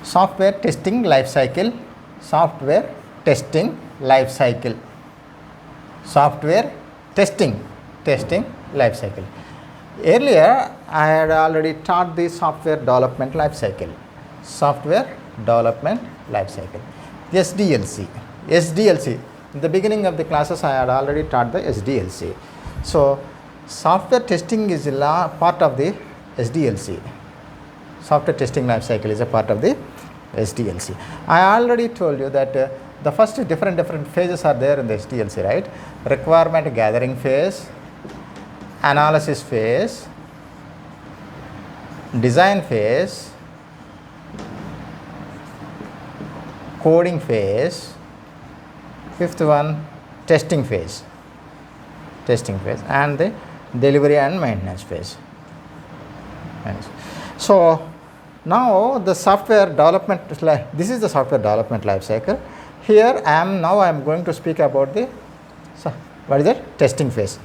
Software testing life cycle, software testing life cycle, software testing life cycle. Earlier I had already taught the software development life cycle, software development life cycle, SDLC. In the beginning of the classes I had already taught the SDLC. So software testing is a part of the SDLC. Software testing life cycle is a part of the SDLC. I already told you that the first different phases are there in the SDLC, right? Requirement gathering phase, analysis phase, design phase, coding phase, fifth one testing phase, and the delivery and maintenance phase. So now the software development, this is the software development life cycle. Here I am going to speak about the what is it? Testing phase.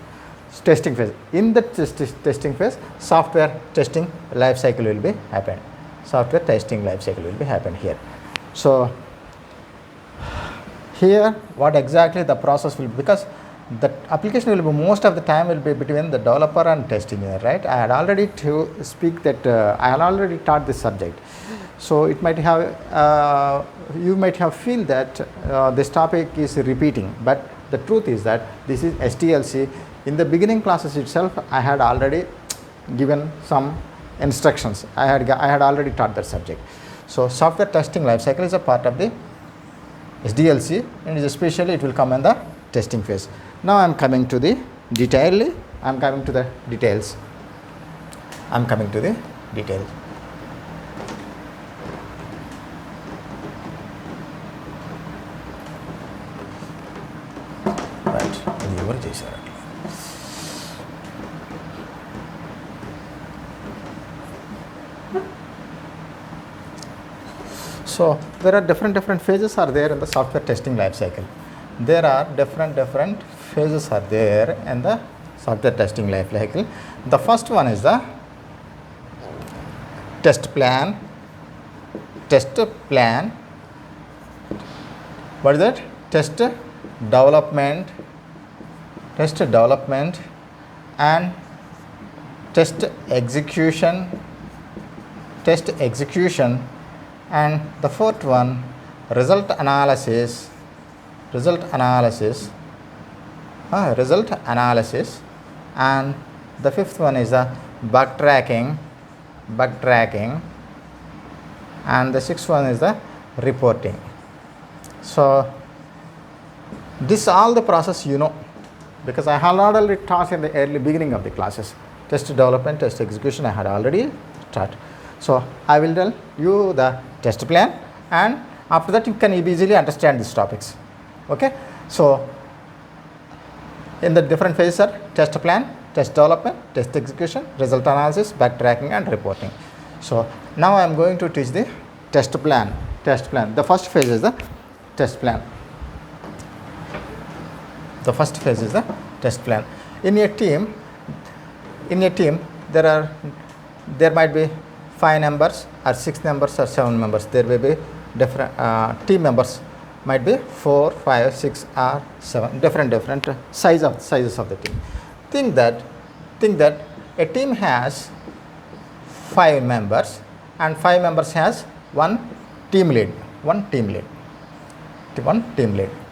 In the testing phase, software testing life cycle will be happen. Software testing life cycle will be happen here. So here what exactly the process will be, because the application will be most of the time will be between the developer and test engineer, right? I had already to speak that I had already taught this subject, so it might have you might have feel that this topic is repeating, but the truth is that this is SDLC. In the beginning classes itself I had already given some instructions. I had already taught that subject. So software testing life cycle is a part of the SDLC, and especially it will come in the testing phase. Now I am coming to the details. Right, ఎవరు చేశారు? So there are different phases are there in the software testing life cycle. There are different phases are there in the software testing life cycle. The first one is the test plan. What is that? Test development and test execution, and the fourth one result analysis, and the fifth one is the bug tracking, and the sixth one is the reporting. So this all the process you know, because I had already taught in the early beginning of the classes. Test development, test execution I had already taught. So I will tell you the test plan, and after that you can easily understand these topics. Okay, so in the different phases are test plan, test development, test execution, result analysis, backtracking, and reporting. So now I am going to teach the test plan. The first phase is the test plan. In a team there might be 5 members or 6 members or 7 members. There will be different team members might be 4, 5, 6 or 7, different sizes of the team. Think that a team has 5 members, and 5 members has one team lead,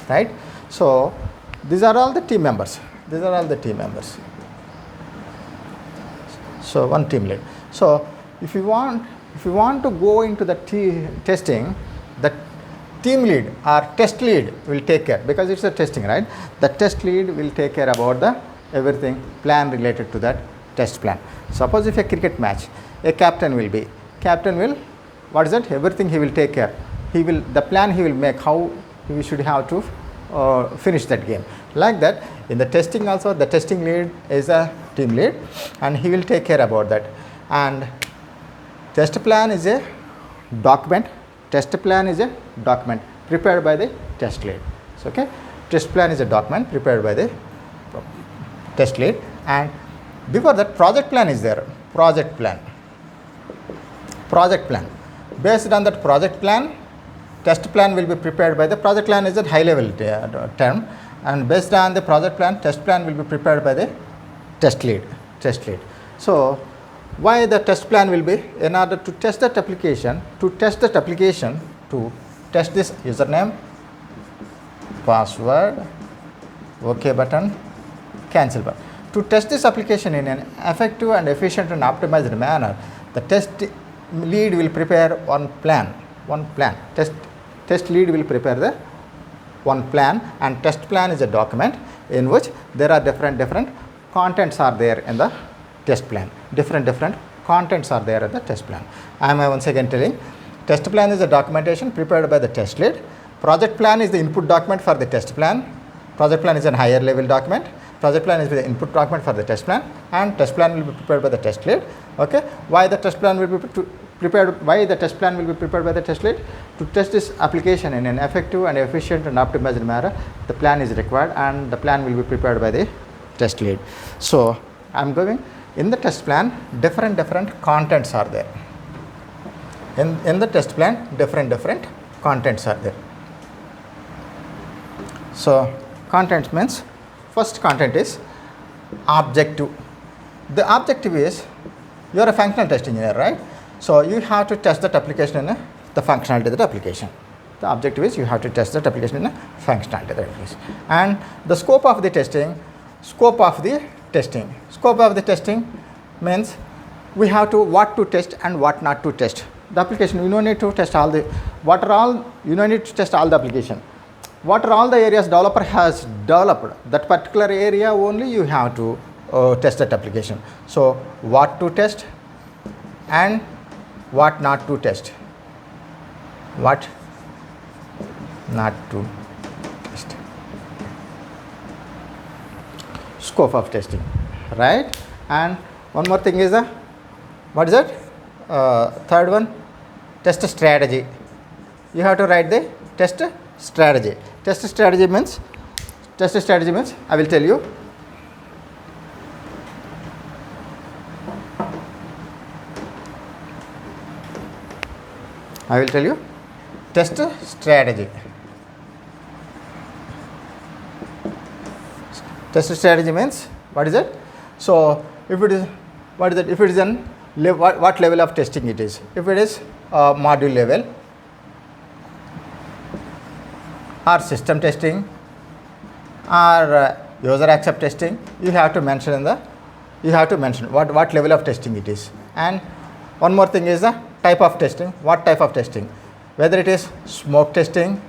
right? So these are all the team members. So one team lead. So if you want to go into the testing, the team lead or test lead will take care, because it's a testing, right? The test lead will take care about the everything plan related to that test plan. Suppose if a cricket match, a captain will what is that? Everything he will take care. The plan he will make, how we should have to finish that game. Like that, in the testing also, the testing lead is a team lead, and he will take care about that. And test plan is a document. Prepared by the test lead. So, okay, test plan is a document prepared by the test lead. And before that, project plan is there. Project plan. Based on that project plan, test plan will be prepared by the project plan is a high level term, and based on the project plan, test plan will be prepared by the test lead. So why the test plan will be? In order to test that application, to test this username, password, OK button, cancel button. To test this application in an effective and efficient and optimized manner, the test lead will prepare one plan. Test lead will prepare the one plan, and test plan is a document in which there are different contents are there in the test plan. Different contents are there in the test plan. I am once again telling, test plan is a documentation prepared by the test lead. Project plan is the input document for the test plan. Project plan is a higher level document. Project plan is the input document for the test plan, and test plan will be prepared by the test lead. Okay, why the test plan will be prepared by the test lead? To test this application in an effective and efficient and optimized manner, the plan is required, and the plan will be prepared by the test lead. So I am going in the test plan, different contents are there. In the test plan, different contents are there. So contents means, first content is objective. The objective is, you are a functional test engineer, right? So you have to test that application in the functionality of that application. The objective is you have to test that application in the functionality of the application. And the scope of the testing means we have to what to test and what not to test. The application, you don't need to test all the, you don't need to test all the application. What are all the areas developer has developed, that particular area only you have to test that application. So what to test and what not to test. What not to test. Scope of testing, right? And one more thing is what is it? Third one, test strategy. You have to write the test strategy. Test strategy means, I will tell you. Test strategy. Test strategy means, what is it? So if it is, what is it? If it is an what level of testing it is? If it is module level, or system testing, or user accept testing, you have to mention what level of testing it is. And one more thing is the type of testing. What type of testing? Whether it is smoke testing,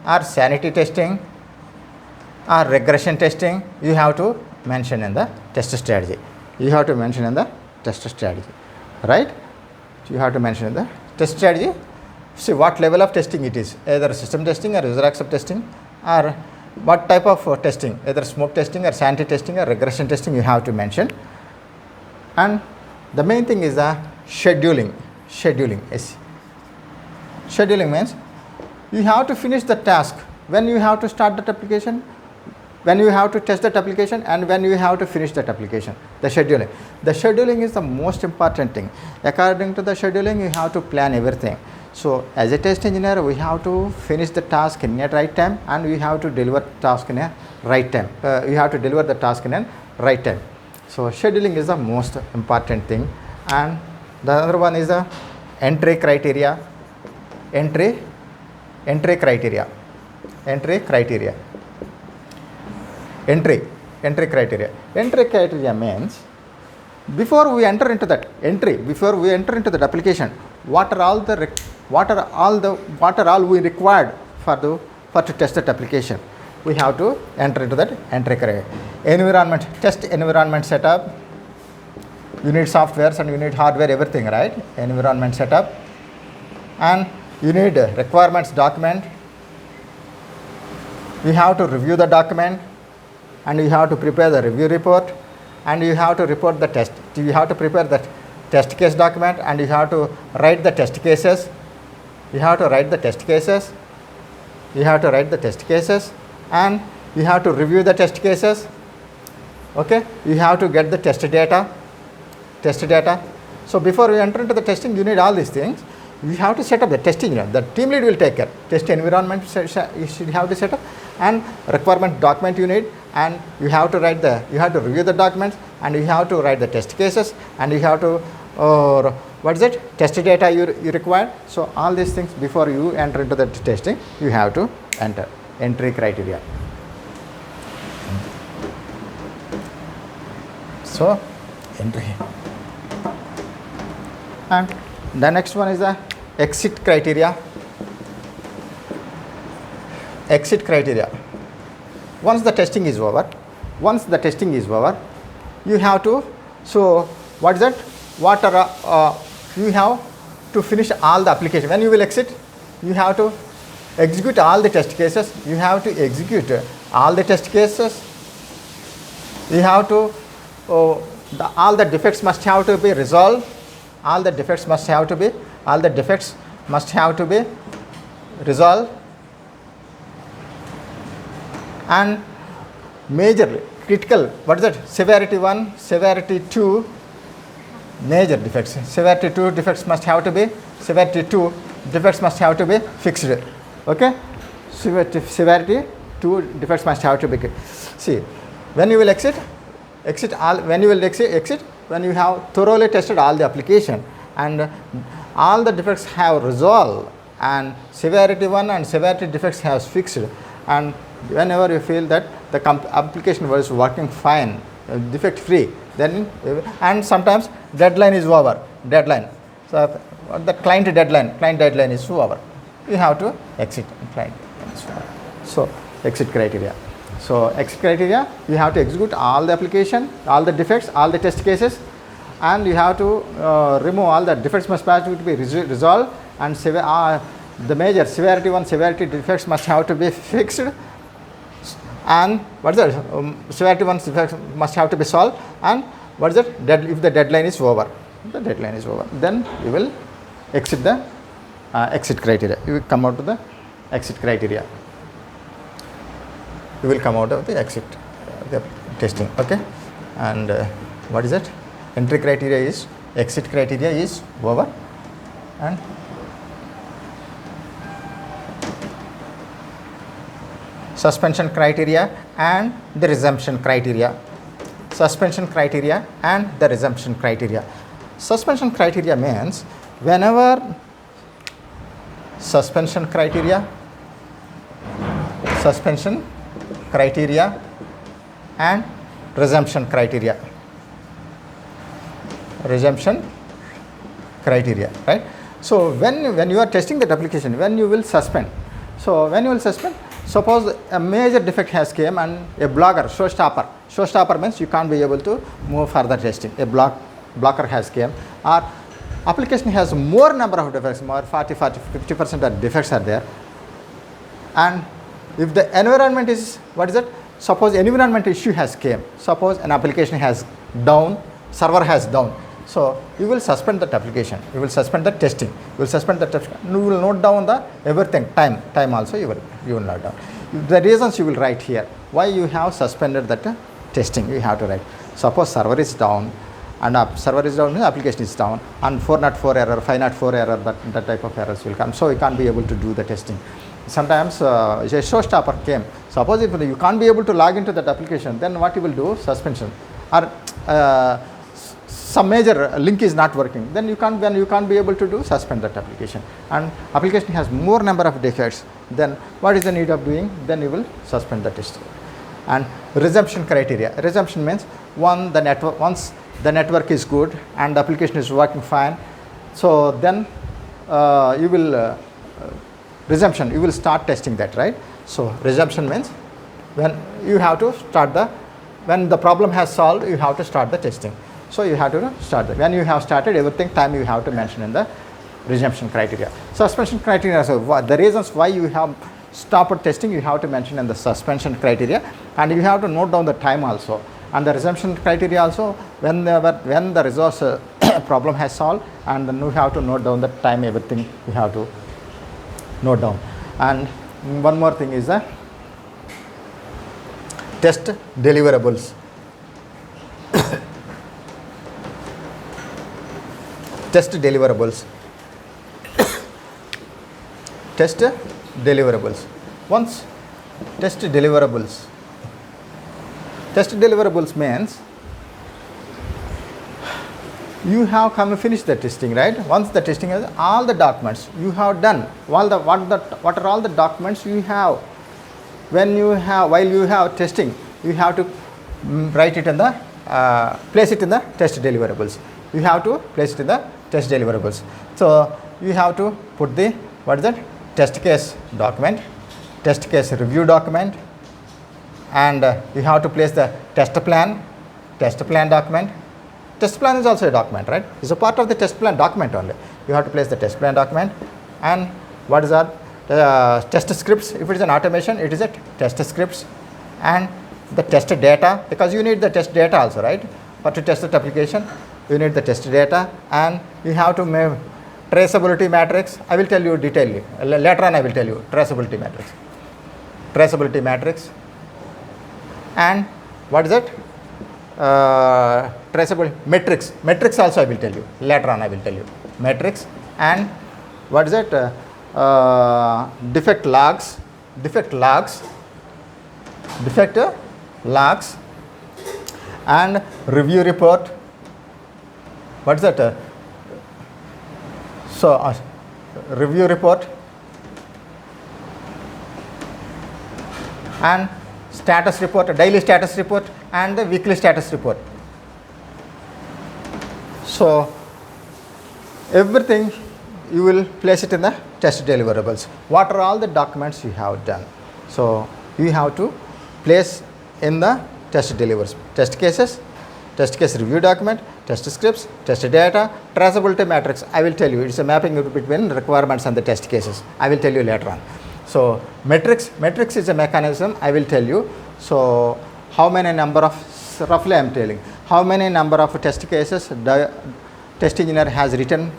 or sanity testing, or regression testing, you have to mention in the test strategy. Right? You have to mention in the test strategy. See what level of testing it is, either system testing or user accept testing, or what type of testing, either smoke testing or sanity testing or regression testing, you have to mention. And the main thing is the scheduling. Scheduling means you have to finish the task when you have to start that application, when you have to test that application, and when you have to finish that application. The scheduling is the most important thing. According to the scheduling, you have to plan everything. So as a test engineer, we have to finish the task in a right time, and we have to deliver the task in a right time. So scheduling is the most important thing. And the other one is the entry criteria. Entry criteria means, before we enter into that application, what are all we required for to test that application. We have to enter into that entry criteria. Test environment setup. You need softwares and you need hardware, everything, right? Environment setup, and you need a requirements document. You have to review the document, and you have to prepare the review report, and you have to report the test. You have to prepare the test case document, and you have to write the test cases. And you have to review the test cases. Okay, you have to get the test data. So before you enter into the testing, you need all these things. You have to set up the testing unit. The team lead will take care. Test environment you should have to set up, and requirement document you need, and you have to review the documents, and you have to write the test cases, and you have to test data you require. So all these things before you enter into the testing, you have to enter entry criteria. So entry, and the next one is the exit criteria. Exit criteria. Once the testing is over, you have to, so what is that? What are you have to finish all the application. When you will exit, you have to execute all the test cases. You have to execute all the test cases. You have to all the defects must have to be resolved. All the defects must have to be resolved. And major critical, what is that? Severity 1, severity 2, major defects. Severity 2 defects must have to be fixed. Okay, severity 2 defects must have to be. See, when you will exit when you have thoroughly tested all the application and all the defects have resolved and severity 1 and severity defects have fixed, and whenever you feel that the application was working fine, defect free, then, and sometimes deadline is over, so the client deadline is over, you have to exit client. So exit criteria. So exit criteria, you have to execute all the application, all the defects, all the test cases, and you have to remove all the defects must have to be resolved, and the major severity 1 severity defects must have to be fixed, and severity 1 defects must have to be solved, and if the deadline is over, then you will exit the exit criteria. You will come out to the exit criteria. You will come out of the exit the testing. Okay, and what is it? Entry criteria is, exit criteria is over, and suspension criteria and the resumption criteria. Suspension criteria means whenever suspension criteria and resumption criteria, right? So when you are testing that application, when you will suspend, suppose a major defect has came and a showstopper means you can't be able to move further testing. A blocker has came, or application has more number of defects, more 50% of defects are there, and if the environment is, suppose environment issue has came, suppose an application has down, server has down, so you will suspend that application, you will suspend the testing, you will note down the everything, time also you will note down. The reasons you will write here, why you have suspended that testing, you have to write. Suppose server is down, and application is down, and 404 error, 504 error, that type of errors will come, so you can't be able to do the testing. Sometimes a showstopper came, suppose if you can't be able to log into that application, then what you will do? Suspension, or some major link is not working, then you can't be able to do, suspend that application, and application has more number of defects, then what is the need of doing? Then you will suspend the test. And resumption criteria. Resumption means once the network is good and the application is working fine, so then you will resumption, you will start testing that, right? So resumption means when you have to start when the problem has solved, you have to start the testing. So you have to start when you have started everything, time you have to mention in the resumption criteria. Suspension criteria, so the reasons why you have stopped testing, you have to mention in the suspension criteria, and you have to note down the time also. And the resumption criteria also, when the resource problem has solved, and then you have to note down the time, everything you have to note down. And one more thing is the test deliverables. test deliverables. Test deliverables. Once test deliverables means you have come and finished the testing, right? Once the testing is all the documents you have done, what are all the documents you have while you have testing, you have to write it in the place it in the test deliverables. You have to place it in the test deliverables. So you have to put the test case document, test case review document, and you have to place the test plan document. Test plan is also a document, right? It's a part of the test plan document only. You have to place the test plan document, and what is that? Test scripts. If it is an automation, it is a test scripts, and the test data, because you need the test data also, right? For to test the application, you need the test data, and you have to make traceability matrix. I will tell you detail later on. I will tell you traceability matrix, and what is it? Traceable metrics also I will tell you later on. I will tell you metrics, and what is it? Defect logs, and review report. What is that? Review report and status report, daily status report and the weekly status report. So everything you will place it in the test deliverables. What are all the documents you have done? So you have to place in the test deliverables, test cases, test case review document, test scripts, test data, traceability matrix. I will tell you, it's a mapping between requirements and the test cases. I will tell you later on. So metrics is a mechanism. I will tell you. So how many number of, roughly I am telling, how many number of test cases the test engineer has written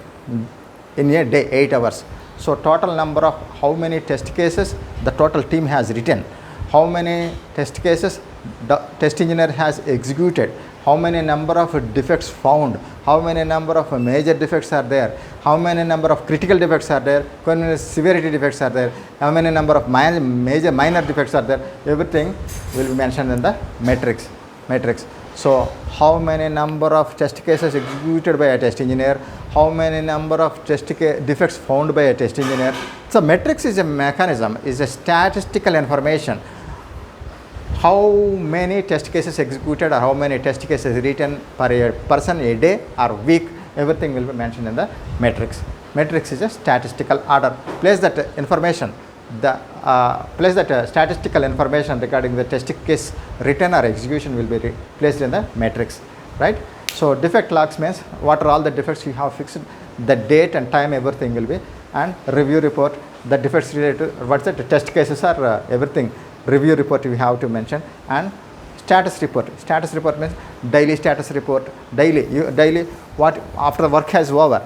in a day, 8 hours. So total number of how many test cases the total team has written, how many test cases the test engineer has executed, how many number of defects found, how many number of major defects are there, how many number of critical defects are there, how many severity defects are there, how many number of minor defects are there. Everything will be mentioned in the matrix. So how many number of test cases executed by a test engineer, how many number of defects found by a test engineer. So matrix is a mechanism, is a statistical information. How many test cases executed or how many test cases written per a person a day or week, everything will be mentioned in the matrix. Matrix is a statistical order. Place that information, statistical information regarding the test case written or execution will be placed in the matrix, right? So defect logs means what are all the defects you have fixed, the date and time, everything will be, and review report, the defects related to what's the test cases are everything. Review report we have to mention, and status report. Status report means daily status report. Daily what after the work has over,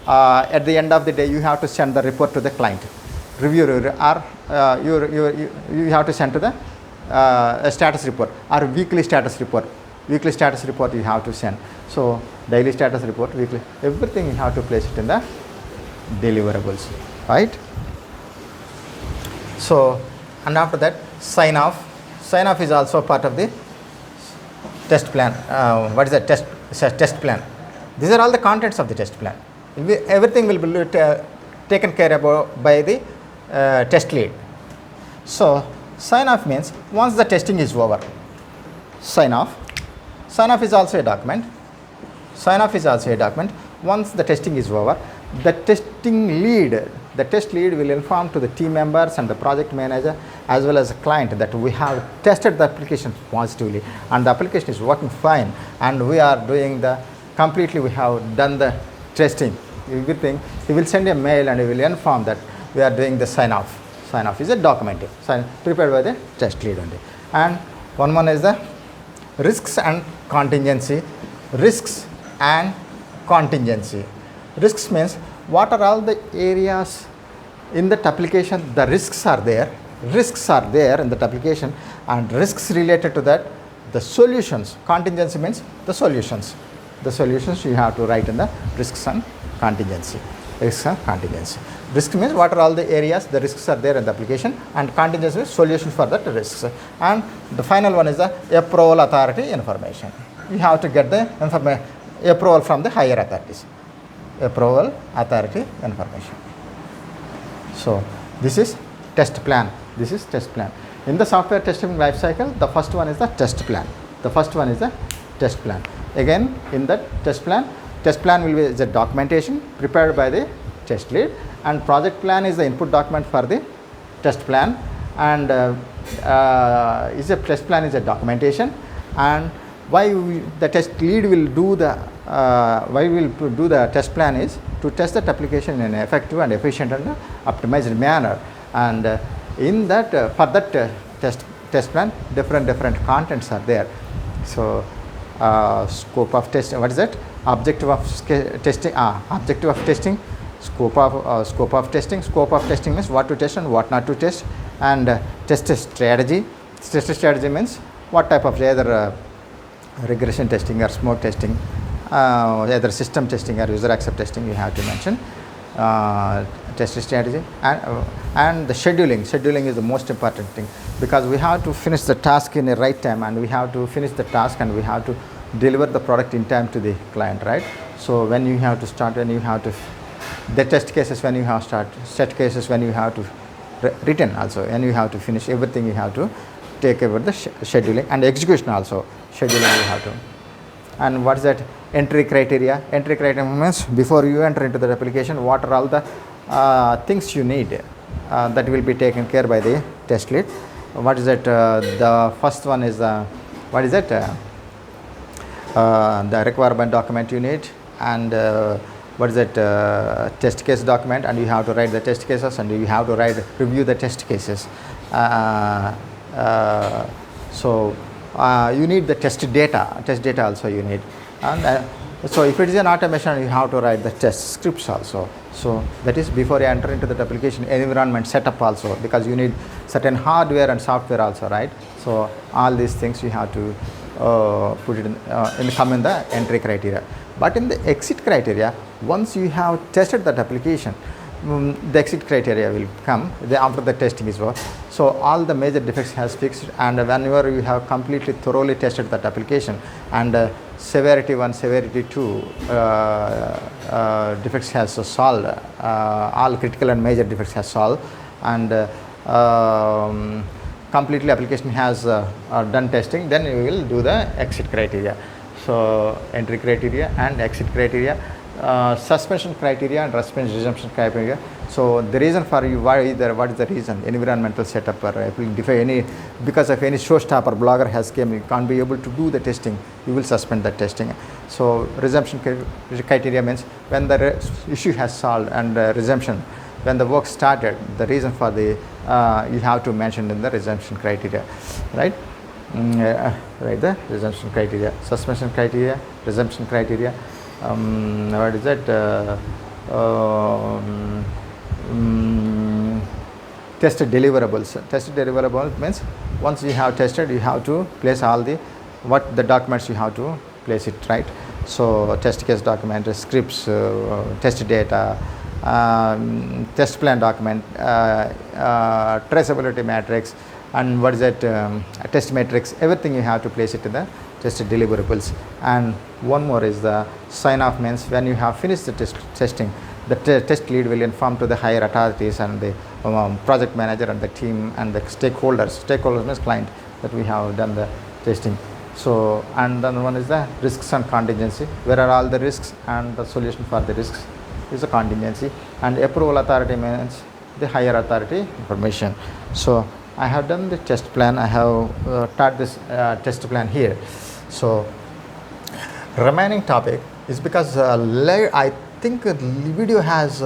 at the end of the day you have to send the report to the client. Review or you have to send to the status report or weekly status report. Weekly status report you have to send. So daily status report, weekly, everything you have to place it in the deliverables, right? So and after that sign off is also part of the test plan. What is the test plan? These are all the contents of the test plan. Everything will be taken care of by the test lead. So sign off means once the testing is over, sign off is also a document. Once the testing is over, the test lead will inform to the team members and the project manager as well as the client that we have tested the application positively and the application is working fine, and we are doing we have done the testing, everything. He will send a mail and he will inform that we are doing the sign off. Sign off is a document prepared by the test lead only. And one more is the risks and contingency. Risks means what are all the areas in that application the risks are there in that application, and risks related to that, the solutions. Contingency means the solutions. the solutions you have to write in the risks and contingency. Risks and contingency. Risk means what are all the areas the risks are there in the application, and contingency is solution for that risks. And the final one is the approval authority information. You have to get the approval from the higher authorities. Approval authority information. So this is test plan. This is test plan. In the software testing life cycle, the first one is the test plan. The first one is the test plan. Again, in that test plan will be the documentation prepared by the test lead, and project plan is the input document for the test plan, and is a test plan is a documentation. And why the test lead will do the why we will do the test plan is to test that application in an effective and efficient and optimized manner. And in that for that test plan, different contents are there. So scope of testing, what is that? Objective of testing. Objective of testing. Scope of testing. Scope of testing means what to test and what not to test. And test strategy. Test strategy means what type of either regression testing or smoke testing, either system testing or user accept testing you have to mention. Test strategy. And the scheduling. Scheduling is the most important thing, because we have to finish the task in the right time, and we have to finish the task and we have to deliver the product in time to the client, right? So when you have to start, when you have to the test cases, when you have start set cases, when you have to written also, and you have to finish everything, you have to take over the scheduling, and execution also scheduling you have to. And what is that? Entry criteria. Entry criteria means before you enter into the application, what are all the things you need that will be taken care by the test lead. What is that? The first one is what is that? The requirement document you need, and what is that? Test case document, and you have to write the test cases, and you have to review the test cases. So you need the test data also you need. And so if it is an automation, you have to write the test scripts also. So that is before you enter into the application environment setup also, because you need certain hardware and software also, right? So all these things you have to put it come in the entry criteria. But in the exit criteria, once you have tested that application, the exit criteria will come after the testing is over. So all the major defects has fixed, and whenever you have completely thoroughly tested that application, and severity 1, severity 2 defects has solved, all critical and major defects has solved, and completely application has done testing, then you will do the exit criteria. So entry criteria and exit criteria. Suspension criteria and resumption criteria. So the reason for you, what is the reason? Environmental setup, or because of any showstopper blogger has came, you can't be able to do the testing, you will suspend the testing. So resumption criteria means when the issue has solved, and resumption when the work started, the reason for the you have to mention in the resumption criteria, right? Right, the resumption criteria, suspension criteria, resumption criteria. What is that? Tested deliverables. Tested deliverables means once you have tested, you have to place all the the documents you have to place it, right? So test case document, scripts, test data, test plan document, traceability matrix, and what is that? Test matrix. Everything you have to place it in the tested deliverables. And one more is the sign off, means when you have finished the testing, the test lead will inform to the higher authorities and the project manager and the team and the stakeholders. Stakeholders means client, that we have done the testing. So, and then one is the risks and contingency. Where are all the risks, and the solution for the risks is a contingency. And approval authority means the higher authority information. So I have done the test plan. I have taught this test plan here. So remaining topic is because I think the video has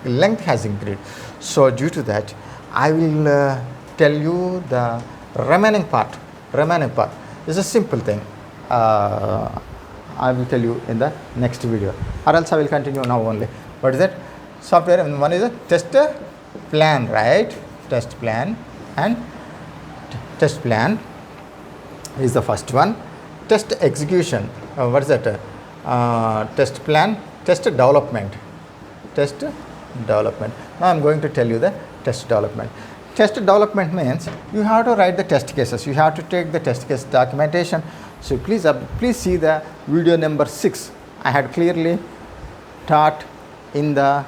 length has increased. So due to that, I will tell you the remaining part. Remaining part is a simple thing. I will tell you in the next video, or else I will continue now only. What is that? Software, and one is a test plan, right? Test plan, and test plan is the first one. Test execution. What is that? test plan, test development. Test development. Now I am going to tell you the test development. Test development means you have to write the test cases. You have to take the test case documentation. So please see the video number 6. I had clearly taught in the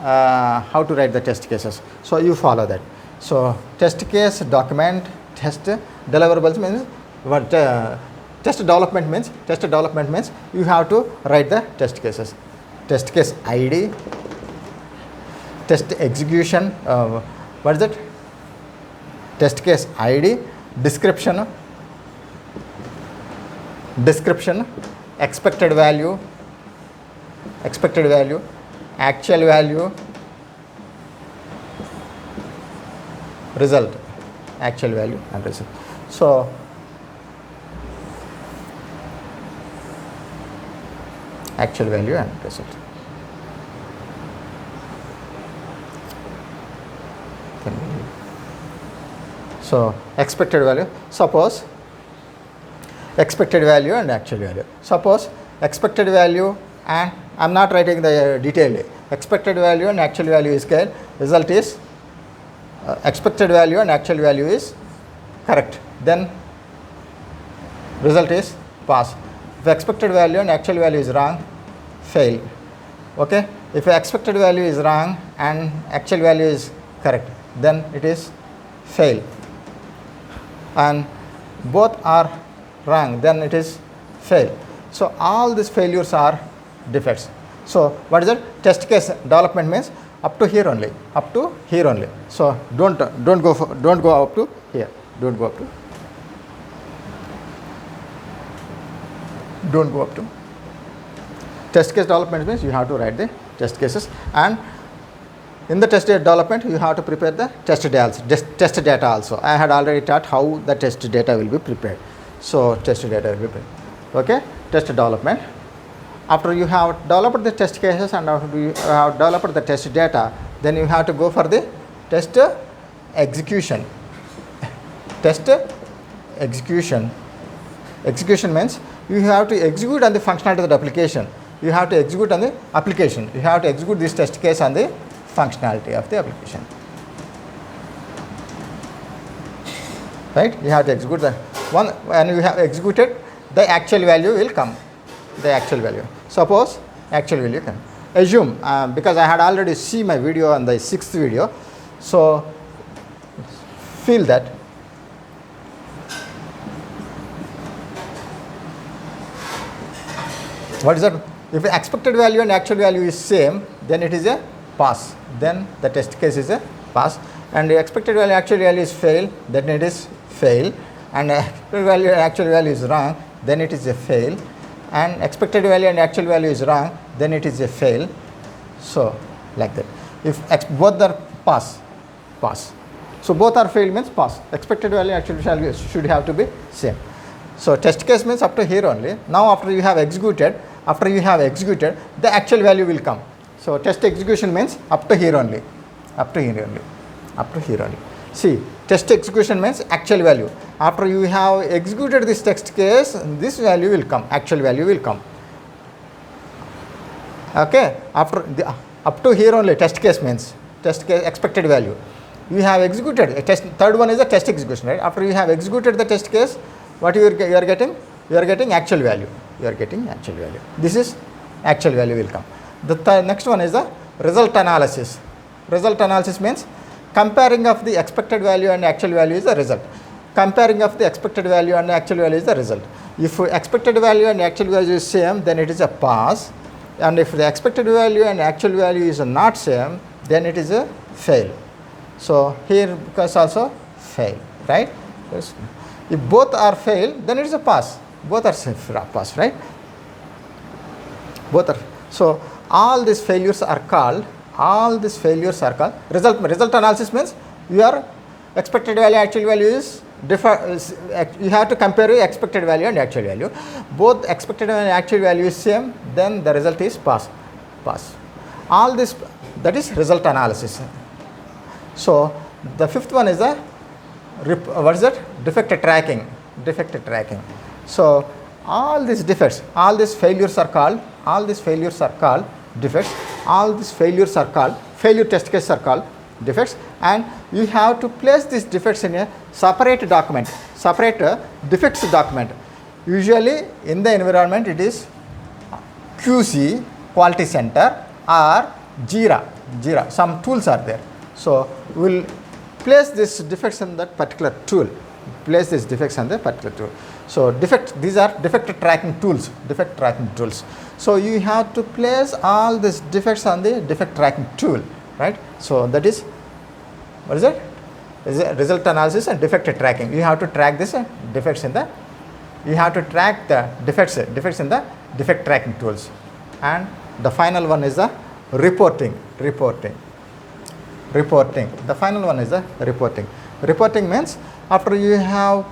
how to write the test cases. So you follow that. So test case document, test deliverables means what? Test development means you have to write the test cases. Test case ID, test execution. What is it? Test case ID, description, expected value, actual value, result, actual value and result. So actual value and result. So expected value, suppose expected value and actual value. Suppose expected value, and I am not writing the detail. Expected value and actual value is scale. Result is expected value and actual value is correct. Then result is pass. If expected value and actual value is wrong, fail. Okay. If expected value is wrong and actual value is correct, then it is fail. And both are wrong, then it is fail. So all these failures are defects. So what is it? Test case development means up to here only, So don't go up to here. Don't go up to. Test case development means you have to write the test cases, and in the test development you have to prepare the test data also. I had already taught how the test data will be prepared. So test data will be prepared. Okay, test development. After you have developed the test cases and after you have developed the test data, then you have to go for the test execution. Test execution. Execution means you have to execute on the functionality of the application. You have to execute on the application. You have to execute this test case on the functionality of the application. Right? You have to execute the one. When you have executed, the actual value will come. The actual value. Suppose actual value can. Assume, because I had already seen my video on the 6th video, so feel that. What is that? If the expected value and actual value is same, then it is a pass. Then the test case is a pass. And the expected value actual value is fail, then it is fail. And expected value and actual value is wrong, then it is a fail. And expected value and actual value is wrong, then it is a fail. So like that. If both are pass. So both are fail means pass. Expected value and actual value should have to be same. So test case means up to here only. Now after you have executed, the actual value will come. So test execution means up to here only. See, test execution means actual value. After you have executed this test case, this value will come, actual value will come. Okay, after the, up to here only test case means test case expected value. You have executed a test. Third one is a test execution, right? After you have executed the test case, what you are getting? You are getting actual value. This is actual value will come. The next one is the result analysis. Result analysis means comparing of the expected value and actual value is the result. Comparing of the expected value and actual value is the result. If expected value and actual value is same, then it is a pass. And if the expected value and actual value is not same, then it is a fail. So here because also fail, right? Yes. If both are fail, then it is a pass. Both are pass, right? Both are. So all these failures are called. Result analysis means your expected value, actual value is you have to compare your expected value and actual value. Both expected and actual value is same, then the result is pass. All this, that is result analysis. So the fifth one is the defect tracking. So all these defects, all these failures are called defects, all these failures are called, failure test cases are called defects, and you have to place these defects in a separate document, separate defects document. Usually in the environment it is QC, Quality Center, or Jira, some tools are there. So we will place these defects in that particular tool, So these are defect tracking tools, So you have to place all these defects on the defect tracking tool, right? So that is, what is it? Result analysis and defect tracking. You have to track this defects in the, you have to track the defects in the defect tracking tools. And the final one is the reporting. The final one is the reporting. Reporting means after you have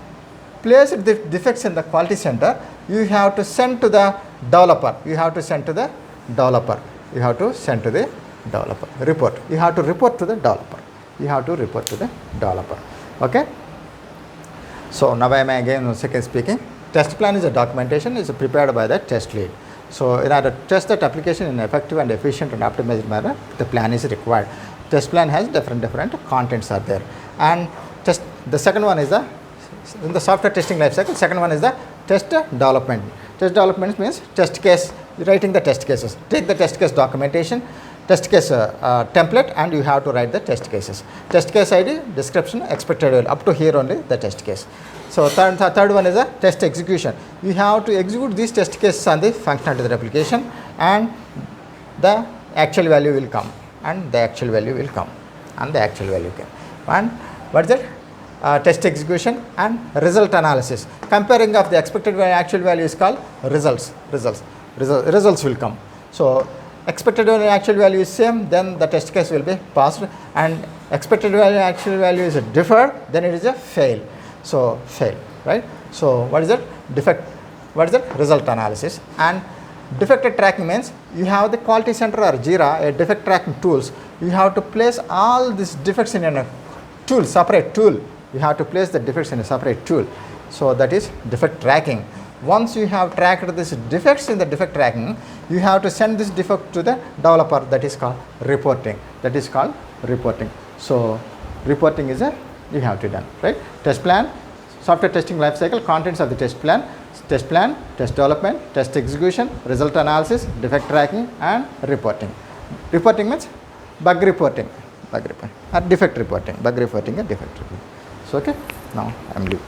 placed the defects in the quality center, you have to send to the developer. Report. You have to report to the developer. Okay. So now I am again speaking. Test plan is a documentation is prepared by the test lead. So in order to test that application in an effective and efficient and optimized manner, the plan is required. Test plan has different contents are there. And the second one is in the software testing lifecycle, second one is the test development. Test development means test case, writing the test cases. Take the test case documentation, test case template, and you have to write the test cases. Test case ID, description, expected value, up to here only the test case. So third one is a test execution. You have to execute these test cases on the functionality of the application, and the actual value will come. And what is it? Test execution and result analysis. Comparing of the expected value actual value is called results. Results will come. So expected value actual value is same, then the test case will be passed, and expected value actual value is deferred, then it is a fail. So fail, right? So what is it? Defect. What is it? Result analysis. And defect tracking means you have the quality center or Jira, a defect tracking tools. You have to place all these defects in a tool, separate tool. You have to place the defects in a separate tool. So that is defect tracking. Once you have tracked these defects in the defect tracking, you have to send this defect to the developer. That is called reporting. So reporting is you have to done, right? Test plan, software testing lifecycle, contents of the test plan, test development, test execution, result analysis, defect tracking, and reporting. Reporting means bug reporting, or defect reporting, bug reporting and defect reporting. So okay, now I am leaving.